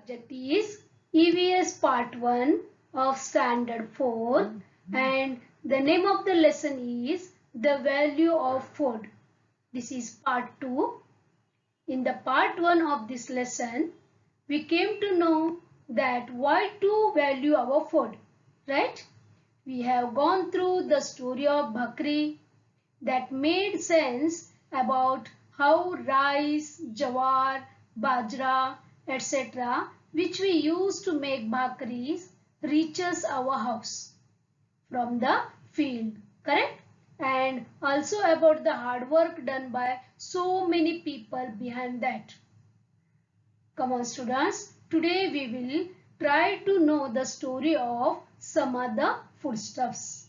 Subject is EVS Part 1 of Standard 4 and the name of the lesson is The Value of Food. This is Part 2. In the Part 1 of this lesson, we came to know that why to value our food, right? We have gone through the story of Bhakri that made sense about how rice, jawar, bajra, etc. which we use to make bhakris reaches our house from the field, correct? And also about the hard work done by so many people behind that. Come on students, today we will try to know the story of some other foodstuffs.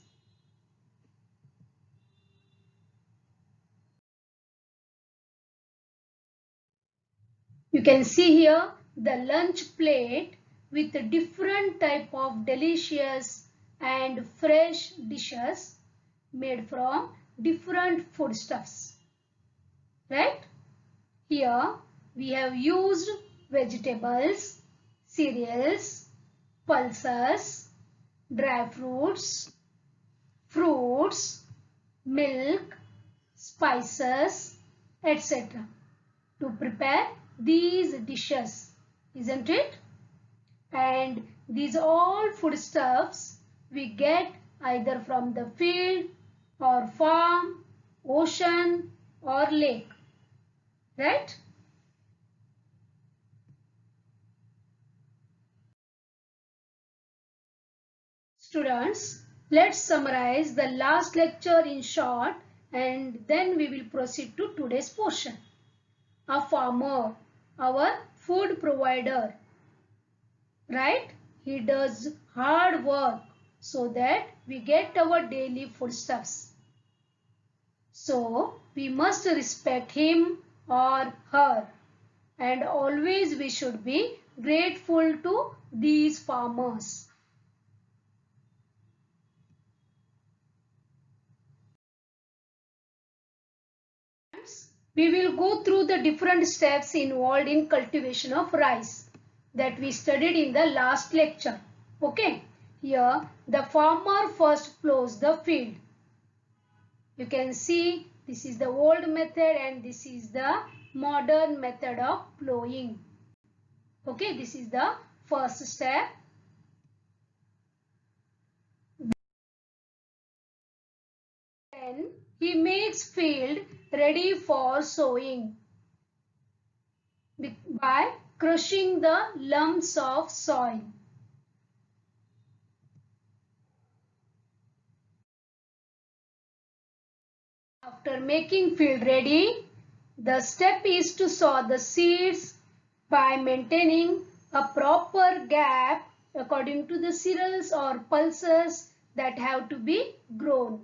You can see here the lunch plate with different type of delicious and fresh dishes made from different foodstuffs. Right? Here we have used vegetables, cereals, pulses, dry fruits, milk, spices, etc. to prepare these dishes, isn't it? And these all foodstuffs we get either from the field or farm, ocean or lake, right? Students, let's summarize the last lecture in short and then we will proceed to today's portion. A farmer, our food provider, right? He does hard work so that we get our daily foodstuffs. So we must respect him or her and always we should be grateful to these farmers. We will go through the different steps involved in cultivation of rice that we studied in the last lecture. Okay, here the farmer first plows the field. You can see this is the old method and this is the modern method of plowing. Okay, this is the first step. Then he makes field ready for sowing by crushing the lumps of soil. After making field ready, the step is to sow the seeds by maintaining a proper gap according to the cereals or pulses that have to be grown.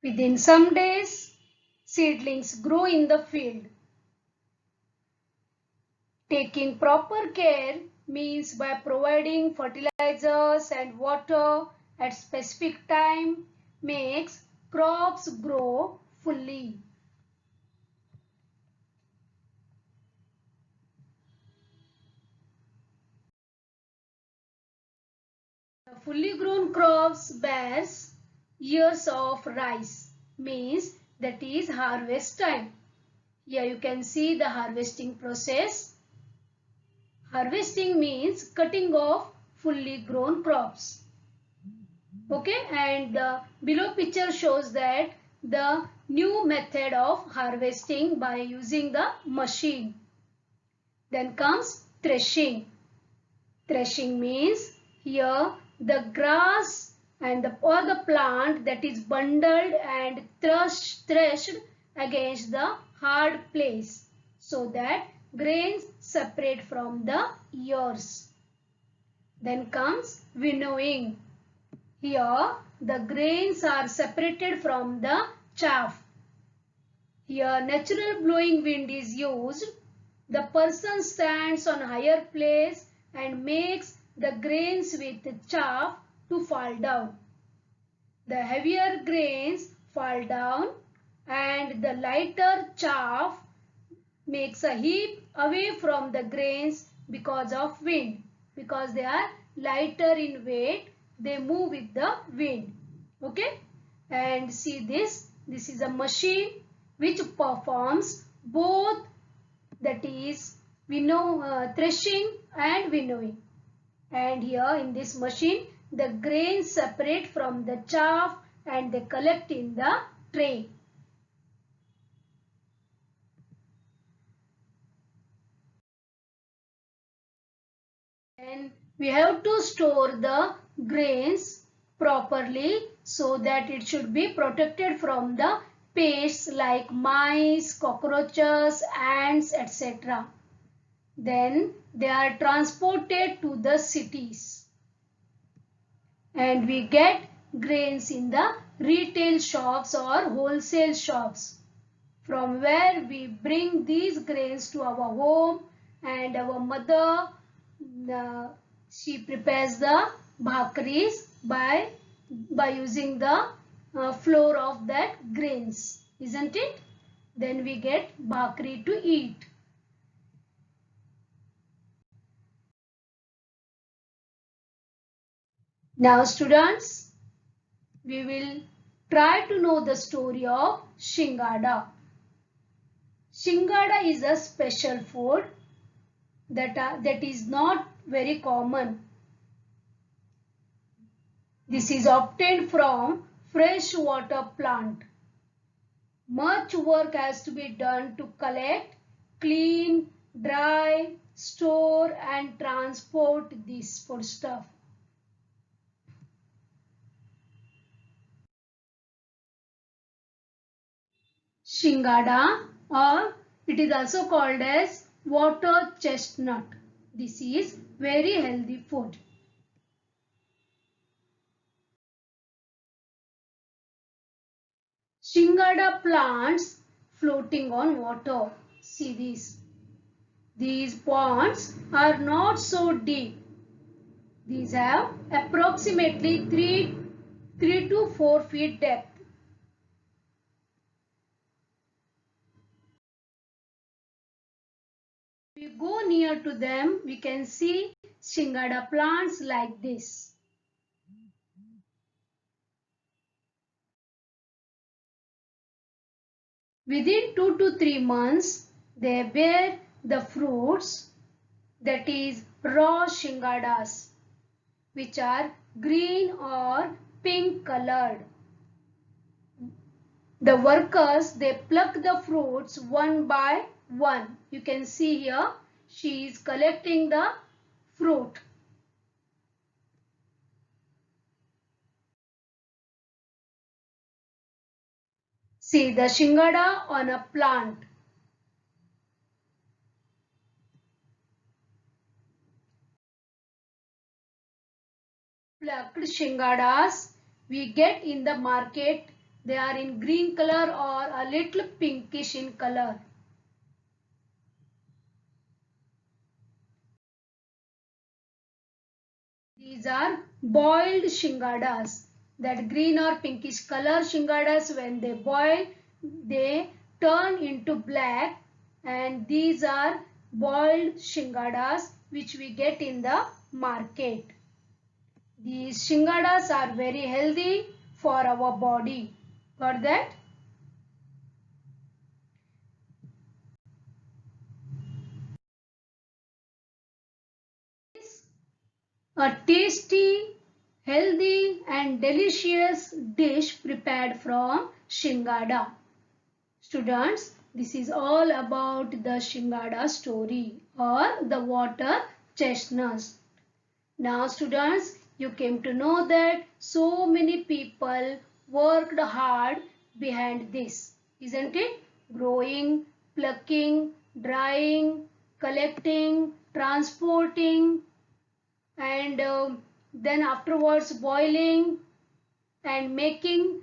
Within some days, seedlings grow in the field. Taking proper care means by providing fertilizers and water at specific time makes crops grow fully. The fully grown crops bears ears of rice, means that is harvest time. Here you can see the harvesting process. Harvesting means cutting off fully grown crops. Okay, and the below picture shows that the new method of harvesting by using the machine. Then comes threshing. Threshing means here the grass and the plant that is bundled and threshed against the hard place so that grains separate from the ears. Then comes winnowing. Here the grains are separated from the chaff. Here natural blowing wind is used. The person stands on higher place and makes the grains with chaff to fall down. The heavier grains fall down and the lighter chaff makes a heap away from the grains because of wind. Because they are lighter in weight, they move with the wind. Okay? And see this. This is a machine which performs both, that is threshing and winnowing. And here in this machine, the grains separate from the chaff and they collect in the tray. And we have to store the grains properly so that it should be protected from the pests like mice, cockroaches, ants, etc. Then they are transported to the cities. And we get grains in the retail shops or wholesale shops, from where we bring these grains to our home, and our mother she prepares the bhakris by using the flour of that grains, isn't it? Then we get bhakri to eat. Now students, we will try to know the story of Shingada. Shingada is a special food that is not very common. This is obtained from freshwater plant. Much work has to be done to collect, clean, dry, store and transport this foodstuff. Shingada, or it is also called as water chestnut. This is very healthy food. Shingada plants floating on water. See this. These ponds are not so deep. These have approximately 3 to 4 feet depth. If we go near to them, we can see Shingada plants like this. Within 2 to 3 months, they bear the fruits, that is raw Shingadas, which are green or pink colored. The workers, they pluck the fruits one by one. You can see here, she is collecting the fruit. See the Shingada on a plant. Plucked Shingadas we get in the market. They are in green color or a little pinkish in color. These are boiled Shingadas. That green or pinkish color Shingadas, when they boil, they turn into black, and these are boiled Shingadas which we get in the market. These Shingadas are very healthy for our body. Got that? A tasty, healthy and delicious dish prepared from Shingada. Students, this is all about the Shingada story or the water chestnuts. Now students, you came to know that so many people worked hard behind this, isn't it? Growing, plucking, drying, collecting, transporting, and then afterwards boiling and making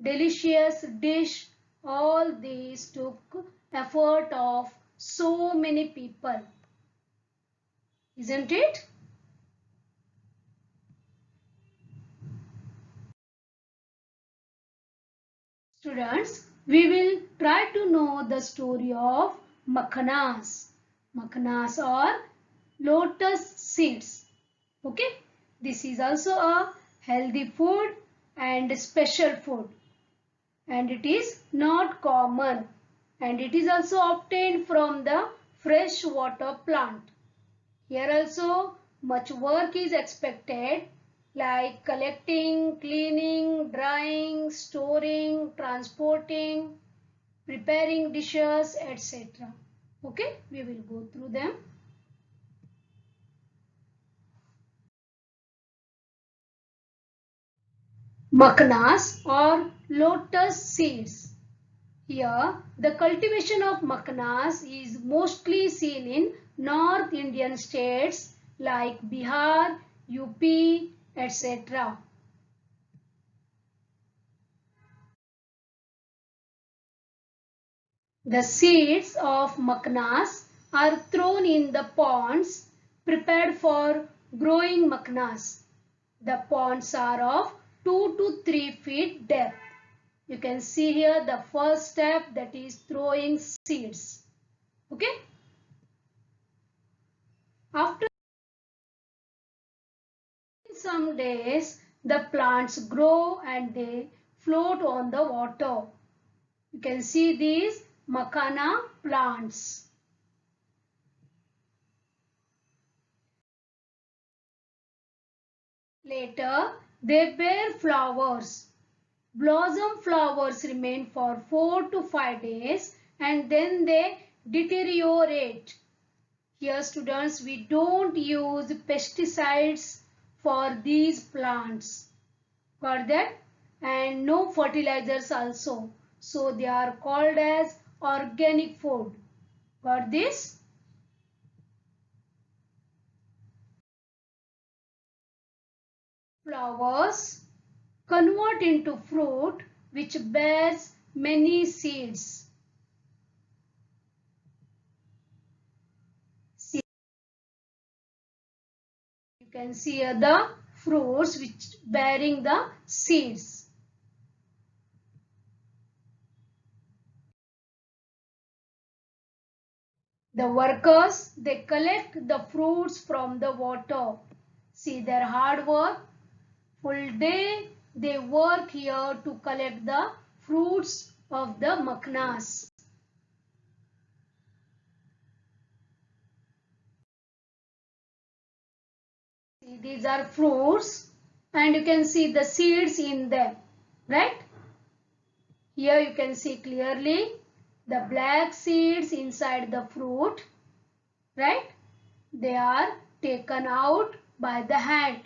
delicious dish. All these took effort of so many people, isn't it? Students, we will try to know the story of makhanas. Makhanas or lotus seeds. Okay, this is also a healthy food and special food, and it is not common, and it is also obtained from the fresh water plant. Here also much work is expected, like collecting, cleaning, drying, storing, transporting, preparing dishes, etc. Okay, we will go through them. Makhanas or lotus seeds. Here, the cultivation of makhanas is mostly seen in North Indian states like Bihar, UP, etc. The seeds of makhanas are thrown in the ponds prepared for growing makhanas. The ponds are of 2 to 3 feet depth. You can see here the first step, that is throwing seeds. Okay. After some days, the plants grow and they float on the water. You can see these makhana plants. Later, they bear flowers. Blossom flowers remain for 4 to 5 days and then they deteriorate. Here students, we don't use pesticides for these plants. Got that? And no fertilizers also. So they are called as organic food. Got this? Flowers convert into fruit which bears many seeds. See, you can see here the fruits which bearing the seeds. The workers, they collect the fruits from the water. See their hard work. Full day they work here to collect the fruits of the makhanas. See, these are fruits and you can see the seeds in them, right? Here you can see clearly the black seeds inside the fruit, right? They are taken out by the hand.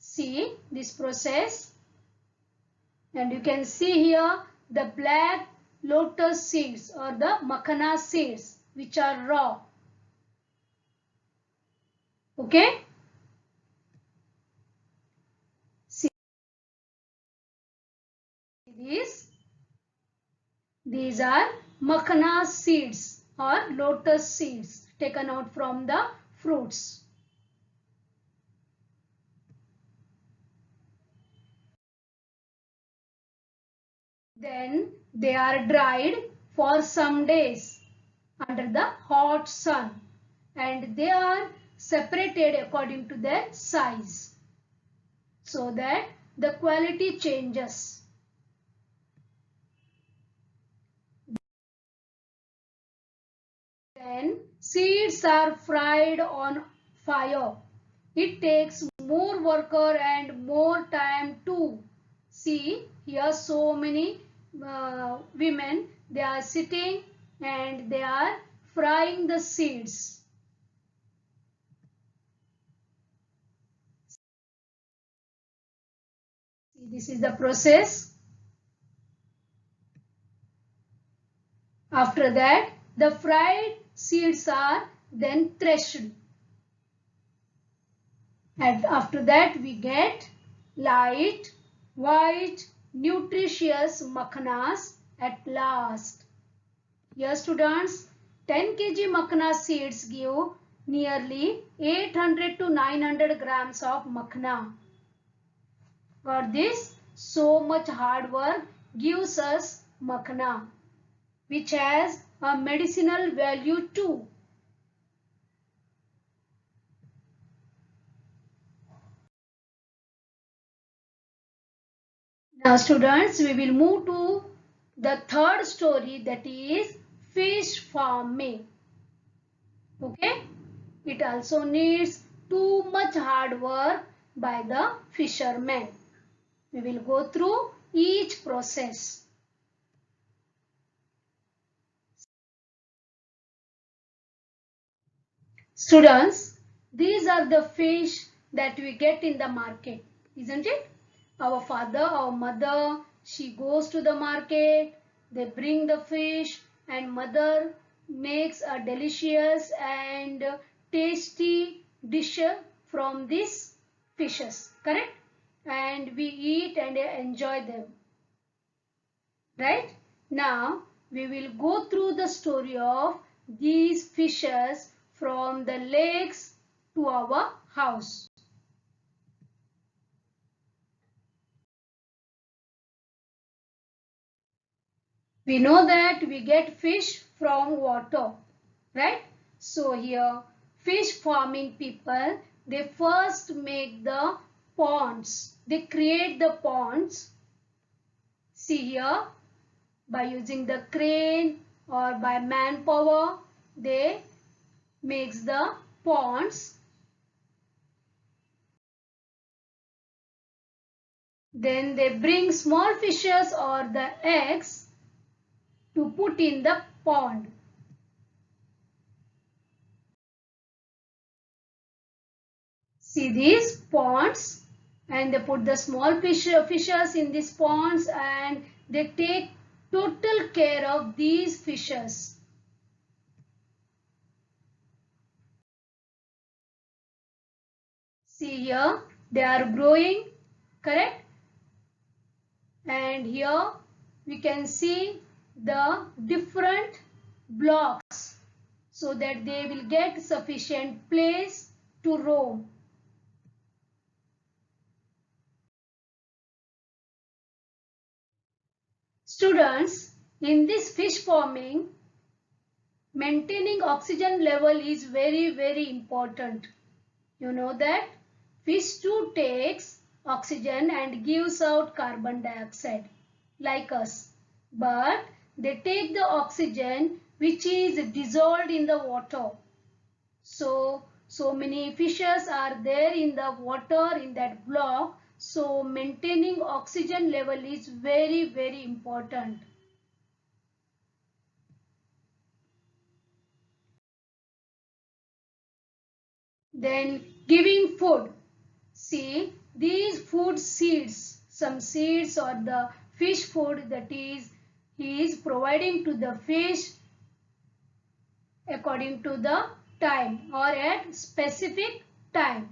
See this process, and you can see here the black lotus seeds or the makhana seeds which are raw. Okay? See these. These are makhana seeds or lotus seeds taken out from the fruits. Then they are dried for some days under the hot sun and they are separated according to their size so that the quality changes. Then seeds are fried on fire. It takes more worker and more time too. See here so many women, they are sitting and they are frying the seeds. See, this is the process. After that, the fried seeds are then threshed. And after that, we get light, white, nutritious makhanas at last. Here students, 10 kg makhana seeds give nearly 800 to 900 grams of makhana. Got this? So much hard work gives us makhana, which has a medicinal value too. Now students, we will move to the third story, that is fish farming. Okay, it also needs too much hard work by the fishermen. We will go through each process. Students, these are the fish that we get in the market, isn't it? Our father, our mother, she goes to the market, they bring the fish, and mother makes a delicious and tasty dish from these fishes, correct? And we eat and enjoy them, right? Now we will go through the story of these fishes from the lakes to our house. We know that we get fish from water, right? So here fish farming people, they first make the ponds. They create the ponds. See here, by using the crane or by manpower, they makes the ponds. Then they bring small fishes or the eggs to put in the pond. See these ponds, and they put the small fishes in these ponds, and they take total care of these fishes. See here, they are growing, correct? And here we can see the different blocks so that they will get sufficient place to roam. Students, in this fish farming, maintaining oxygen level is very important. You know that fish too takes oxygen and gives out carbon dioxide like us. But they take the oxygen which is dissolved in the water. So many fishes are there in the water in that block. So maintaining oxygen level is very important. Then giving food. See these food seeds, some seeds or the fish food that is he is providing to the fish according to the time or at specific time.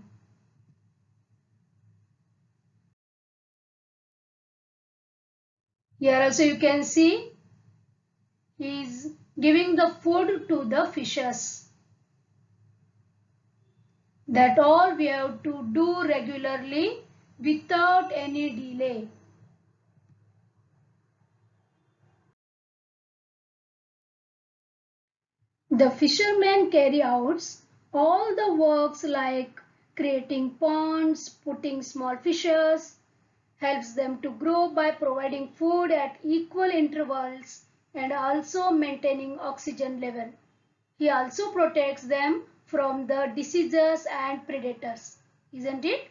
Here also you can see he is giving the food to the fishes. That all we have to do regularly without any delay. The fishermen carry out all the works like creating ponds, putting small fishes, helps them to grow by providing food at equal intervals and also maintaining oxygen level. He also protects them from the diseases and predators, isn't it?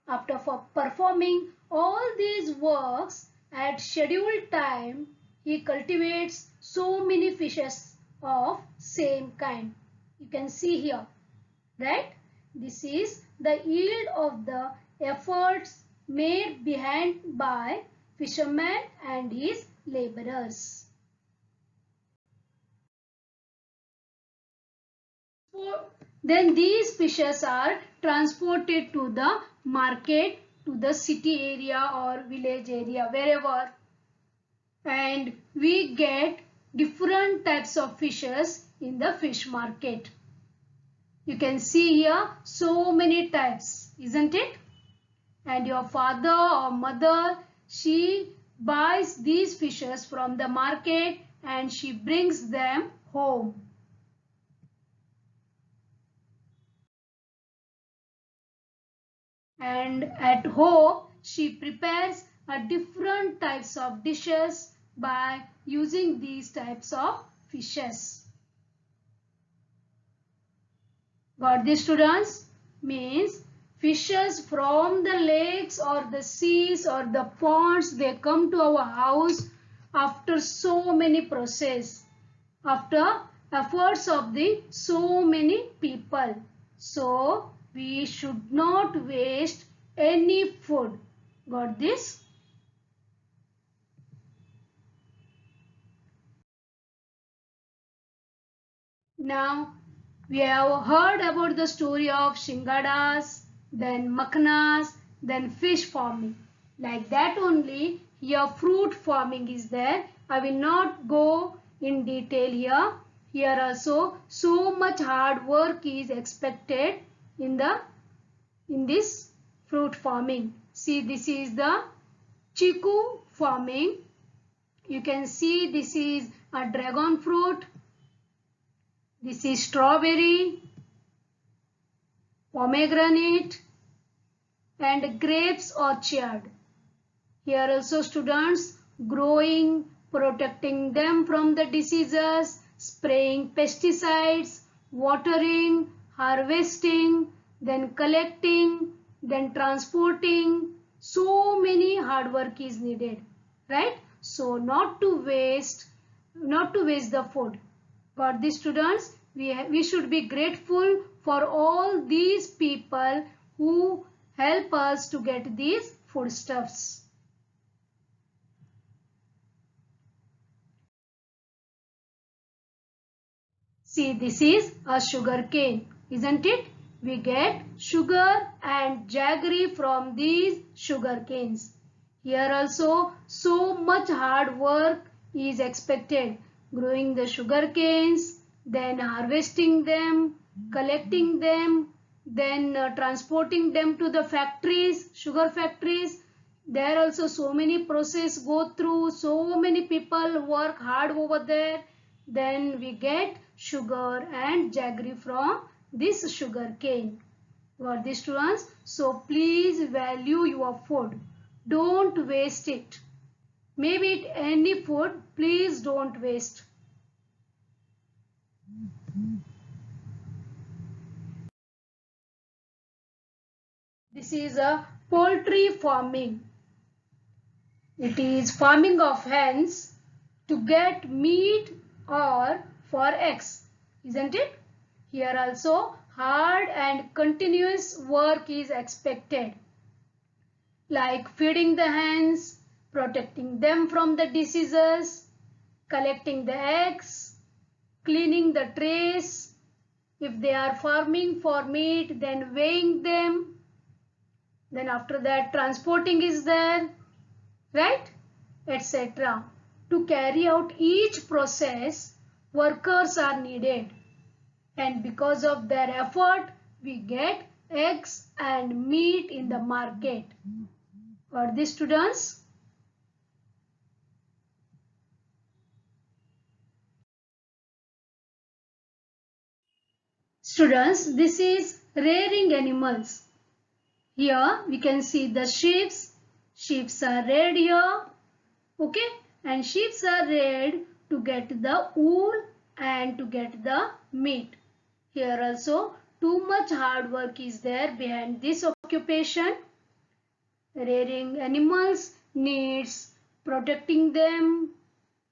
After performing all these works at scheduled time, he cultivates so many fishes of same kind. You can see here, right? This is the yield of the efforts made behind by fisherman and his laborers. Then these fishes are transported to the market, to the city area or village area, wherever. And we get different types of fishes in the fish market. You can see here so many types, isn't it? And your father or mother, she buys these fishes from the market and she brings them home. And at home she prepares a different types of dishes by using these types of fishes. Got this, students? Means fishes from the lakes or the seas or the ponds, they come to our house after so many process, after efforts of the so many people. So we should not waste any food. Got this? Now we have heard about the story of shingadas, then makhanas, then fish farming. Like that only here fruit farming is there. I will not go in detail here. Here also so much hard work is expected in this fruit farming. See, this is the chiku farming. You can see this is a dragon fruit. This is strawberry, pomegranate and grapes orchard. Here also students growing, protecting them from the diseases, spraying pesticides, watering, harvesting, then collecting, then transporting. So many hard work is needed, right? So not to waste the food. Got these, students? We should be grateful for all these people who help us to get these foodstuffs. See, this is a sugar cane, isn't it? We get sugar and jaggery from these sugar canes. Here also so much hard work is expected. Growing the sugar canes, then harvesting them, collecting them, then transporting them to the factories, sugar factories. There also so many process go through, so many people work hard over there. Then we get sugar and jaggery from this sugar cane. Got this, students? So please value your food. Don't waste it. Maybe it any food, please don't waste. This is a poultry farming. It is farming of hens to get meat or for eggs, isn't it? Here also hard and continuous work is expected, like feeding the hens, protecting them from the diseases, collecting the eggs, cleaning the trays. If they are farming for meat, then weighing them. Then after that transporting is there, right? Etc. To carry out each process, workers are needed. And because of their effort, we get eggs and meat in the market. Got this, students? Students, this is rearing animals. Here we can see the sheep. Sheep are reared here. Okay, and sheep are reared to get the wool and to get the meat. Here also too much hard work is there behind this occupation. Rearing animals needs protecting them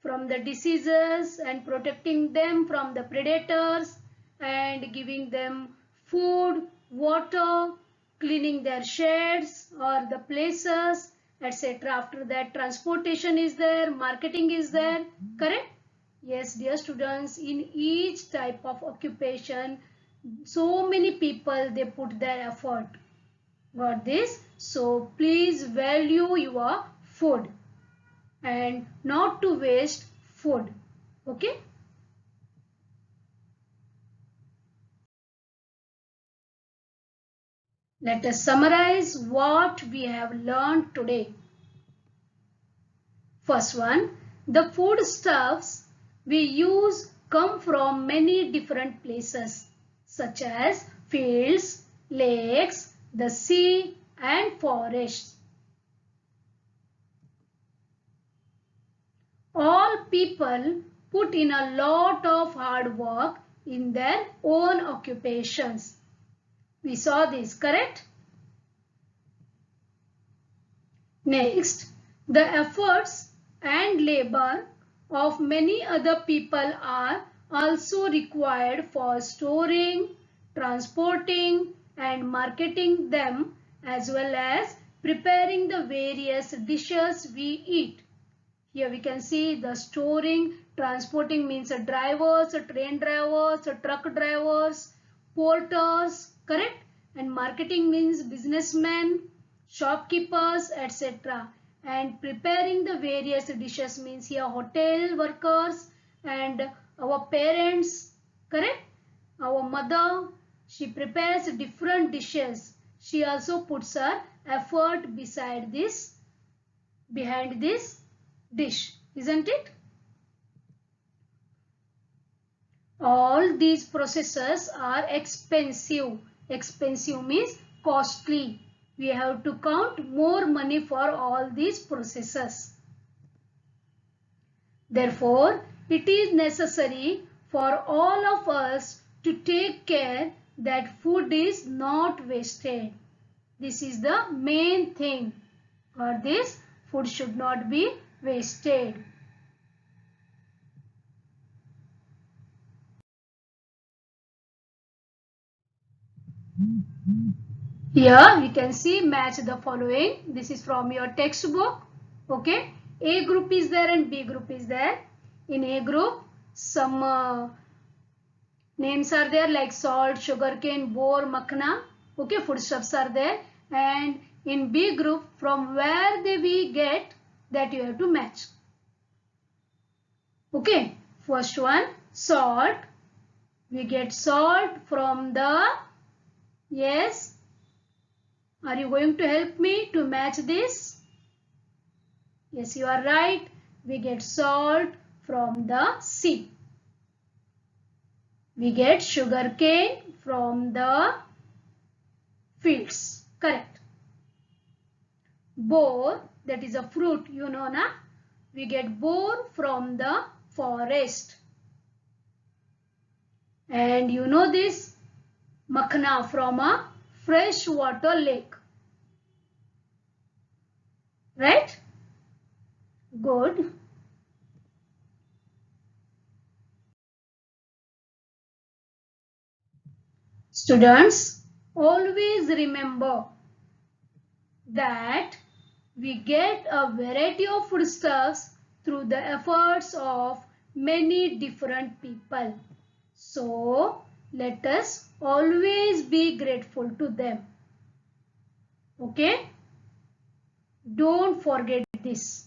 from the diseases and protecting them from the predators and giving them food, water, cleaning their sheds or the places, etc. After that transportation is there, marketing is there, correct? Yes, dear students, in each type of occupation, so many people they put their effort. Got this? So please value your food and not to waste food. Okay? Let us summarize what we have learned today. First one, the foodstuffs we use come from many different places such as fields, lakes, the sea and forests. All people put in a lot of hard work in their own occupations. We saw this, correct? Next, the efforts and labor of many other people are also required for storing, transporting and marketing them, as well as preparing the various dishes we eat. Here we can see the storing, transporting means drivers, train drivers, truck drivers, porters, correct? And marketing means businessmen, shopkeepers, etc. And preparing the various dishes means here hotel workers and our parents, correct? Our mother, she prepares different dishes. She also puts her effort behind this dish, isn't it? All these processes are expensive. Expensive means costly. We have to count more money for all these processes. Therefore, it is necessary for all of us to take care that food is not wasted. This is the main thing. For this, food should not be wasted. Here we can see match the following. This is from your textbook. Okay. A group is there and B group is there. In A group, some names are there like salt, sugarcane, bore, makhana. Okay, foodstuffs are there. And in B group, from where we get, that you have to match. Okay. First one, salt. We get salt from the, yes. Are you going to help me to match this? Yes, you are right. We get salt from the sea. We get sugarcane from the fields. Correct. Bore, that is a fruit, you know, na? We get bore from the forest. And you know this, makhana from a freshwater lake. Right? Good. Students, always remember that we get a variety of foodstuffs through the efforts of many different people. So, let us always be grateful to them. Okay? Don't forget this.